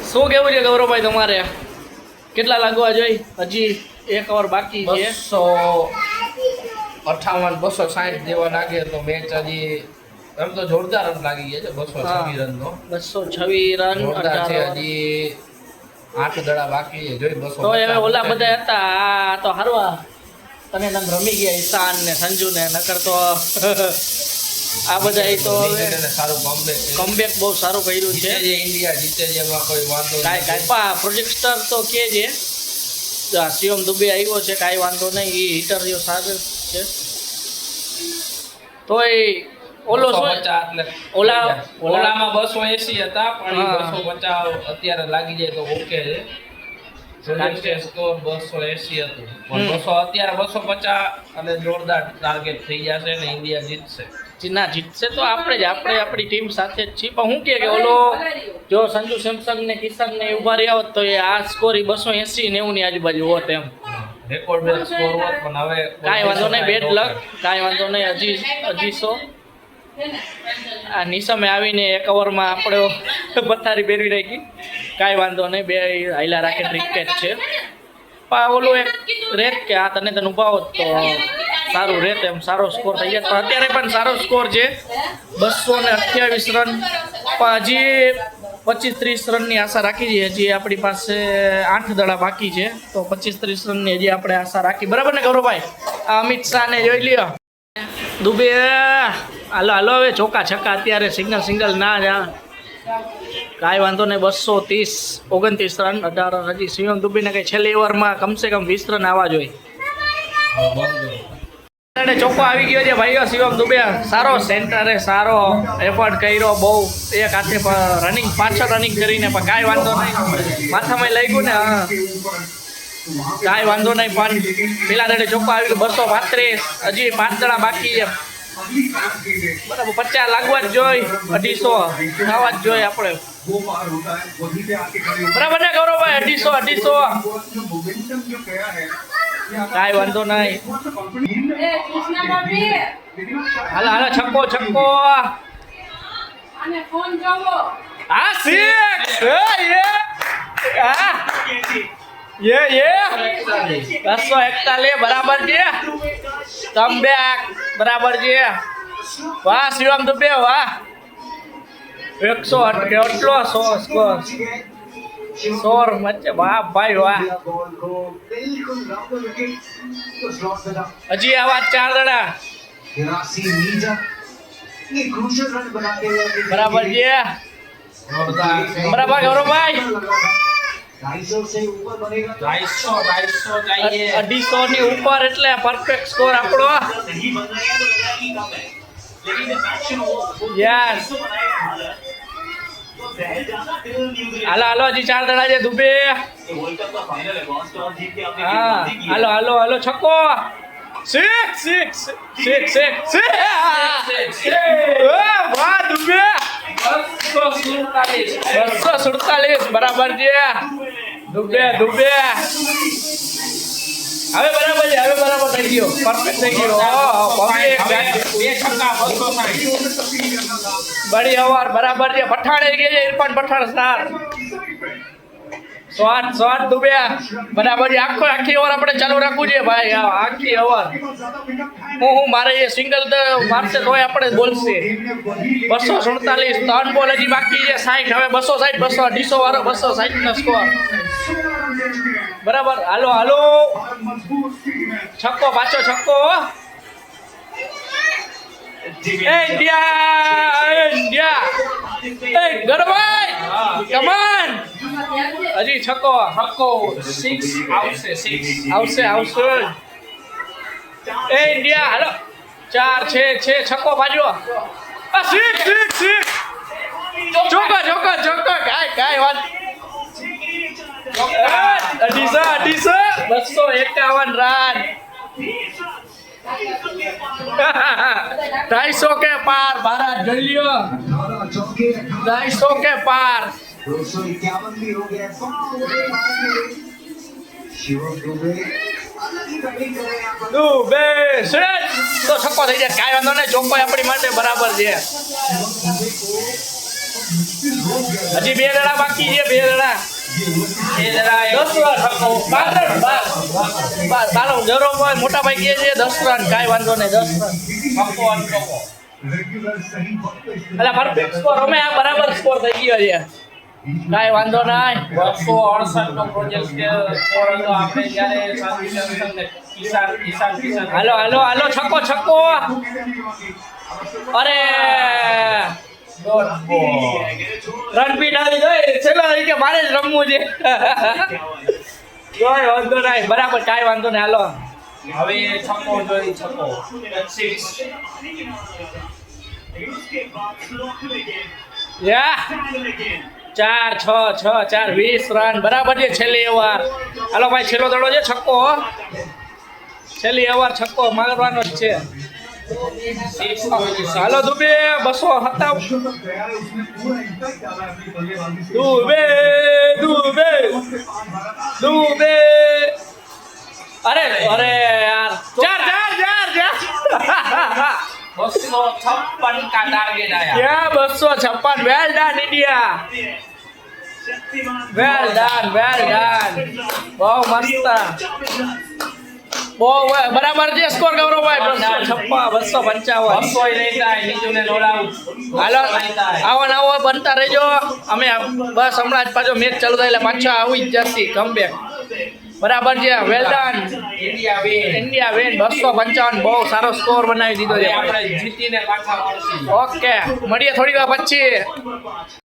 શું કેવું છે ગૌરવભાઈ તમારે? કેટલા લાગવા જોઈએ? હજી 1 ઓવર બાકી છે. 258 260 જેવા લાગે તો મેચ હજી એમ તો જોરદાર રન લાગી ગયા છે. 226 રનનો 226 રન જોરદાર છે. હજી 8 દડા બાકી છે. જોઈ 200 તો હવે ઓલા બધા હતા આ તો હારવા તને નમ રમી ગયા ઈશાન ને સંજુ ને નકર તો આ બધા તો સારું કમબેક બહુ સારું કર્યું છે. ઇન્ડિયા જીતે છે એમાં કોઈ વાંધો કાંઈ પ્રોજેક્ટર તો કે છે શિવમ દુબે આવ્યો છે, કાંઈ વાંધો નહીં. એ હિટર રહ્યો સારું છે. તો એ ઓલો ઓલામાં 280 હતા પણ 250 અત્યારે લાગી જાય તો ઓકે છે. સ્કોર 280 હતું પણ 200 અત્યારે 250 અને જોરદાર ટાર્ગેટ થઈ જશે ને ઇન્ડિયા જીતશે. ના જીતશે તો આપણે આપણી ટીમ સાથે જ છીએ. પણ હું કે ઓલો જો સંજુ સેમસંગ ને કિશન ને ઉભા રહ્યા હોત તો એ આ સ્કોર 280 90 ની આજુબાજુ હોત એમ રેકોર્ડ બ્રેક સ્કોર હોત. પણ હવે કાંઈ વાંધો નહીં, બેડ લક, કાંઈ વાંધો નહીં. હજી આ નિસમે આવીને 1 ઓવરમાં આપણે પથારી પહેરવી નાખી. કાંઈ વાંધો નહીં, 2 હાઈલા રાખે ક્રિકેટ છે. પણ ઓલું એક રેત કે આ તને ઊભા હોત તો સારું રહેત, એમ સારો સ્કોર થઈ જાય. પણ અત્યારે પણ સારો સ્કોર છે 228 રન. પણ હજી 25-30 રનની આશા રાખી છે. હજી આપણી પાસે 8 દડા બાકી છે તો 25-30 રનની હજી આપણે આશા રાખી. બરાબર ને ગૌરવભાઈ? આ અમિત શાહને જોઈ લ્યો. દુબે હાલો હવે ચોકા છક્કા અત્યારે સિંગલ ના જા, કાંઈ વાંધો નહીં. 230 29 રન 18 રન. હજી શિવમ દુબેને કંઈ છેલ્લી ઓવરમાં કમસે કમ 20 રન આવવા જોઈએ. ચોખ્ખો આવી ગયો છે ભાઈઓ. શિવમ દુબે સારો સેન્ટરે સારો એફર્ટ કર્યો બહુ. એક હાથે રનિંગ પાછળ રનિંગ કરીને પણ કાંઈ વાંધો નહીં. માથામાં લઈ ગયું ને કાંઈ વાંધો નહીં. પણ પેલા દડે ચોખ્ખો આવી ગયો 235. હજી 5 દડા બાકી છે. બરાબર 50 લાગવા જ જોઈએ, 250 આવવા જ જોઈએ આપણે. બરાબર ને ગૌરવભાઈ? 250 કાંઈ વાંધો નહીં. હાલો છક્કો હા સિક્સ. યે 241 બરાબર છે. કમબેક બરાબર છે. વાહ શિવમ દુબે વાહ. 108 કેટલો 100 સ્કોર 100 મચે. વાહ ભાઈ વાહ. હજી આવા 4 દડા બરાબર છે. બરાબર ગૌરવભાઈ? 250 ની ઉપર એટલે પરફેક્ટ સ્કોર આપણો. યસ હાલો હજી 4 દડા છે દુબે. હા હાલો છક્કો. 6 વાહ દુબે. 247 બરાબર છે. દુબે હવે બરાબર છે. હવે બરાબર થઈ ગયો, પરફેક્ટ થઈ ગયો. બડી ઓવર બરાબર છે. પઠાણ ગયા છે. ઇરફાન પઠાણ સ્ટાર શોટ દુબે બરાબર છે. આખી ઓવર આપણે ચાલુ રાખવું છે ભાઈ. આખી ઓવર હું મારે એ સિંગલ મારશે તોય આપણે બોલશે. 247 3 બોલ હજી બાકી છે. 60 હવે 260 250 વાળો 260 નો સ્કોર બરાબર. હાલો છક્કો પાછો છક્કો. ઇન્ડિયા ગરભાઈ કમાન. હજી છક્કો 6 આવશે. ઇન્ડિયા હાલો 4 છે છક્કો બાજુ. 6 ચોક્કા કાંઈ વાત. 251 રન 250 के पार. भारत જોઈ લ્યો 250 के पार. 251 भी हो गया. દુબે તો છક્કો થઈ જાય. કાંઈ વાંધો નહીં. ચોખ્ખો આપણી માટે બરાબર છે. હજી 2 દડા બાકી છે, 2 દડા. એ જરા 10 રન છક્કો. 12 રન, 12. ચાલો ગૌરવભાઈ મોટા ભાઈ કહે છે 10 રન, કાંઈ વાંધો નહીં, 10 રન. છક્કો અને ચોક્કો. रेगुलर सही वक्त पे इस्तेमाल એટલે પરફેક્ટ સ્કોર અમે આ બરાબર સ્કોર થઈ ગયો છે, કાંઈ વાંધો નહીં. 268 નો પ્રોજેક્ટ સ્કોર હતો આપણે જ્યારે શાંતિ ને કિસાન હાલો હાલો હાલો, છક્કો છક્કો. અરે ડોટ બોલ. રનપીટ આવી ગઈ, છેલ્લા તરીકે મારે જ રમવું છે. કોઈ વાંધો નહીં, બરાબર, કાંઈ વાંધો નહીં, હાલો. હવે છક્કો જોઈ, છક્કો 6. યા 4 6 6 4 20 રન બરાબર છે. છેલ્લી ઓવર, હાલો ભાઈ, છેલ્લો દડો છે, છક્કો. છેલ્લી ઓવર છક્કો મારવાનો જ છે. હાલો દુબે 257. तैयार है, उसने पूरा इम्पैक्ट डाला है अपनी बल्लेबाजी से। દુબે દુબે દુબે. અરે અરે યાર, 4 256 का टारगेट आया. क्या 256. વેલ done India, well done, well done. બહુ મસ્ત, બહુ બરાબર છે સ્કોર ગૌરવભાઈ. 256 255. 200 લેતા હે, બીજું ને નોટ આઉટ. હાલો આવો ને આવો બનતા રહેજો. અમે બસ હમણાં જ પાછો મેચ ચાલુ થાય એટલે પાછા આવી જ જશે કમબેક. બરાબર છે, well done India win. India win. 255 બહુ સારો સ્કોર બનાવી દીધો છે. આપણે જીતીને પાછા મળશું. ઓકે, મળીએ થોડી વાર પછી.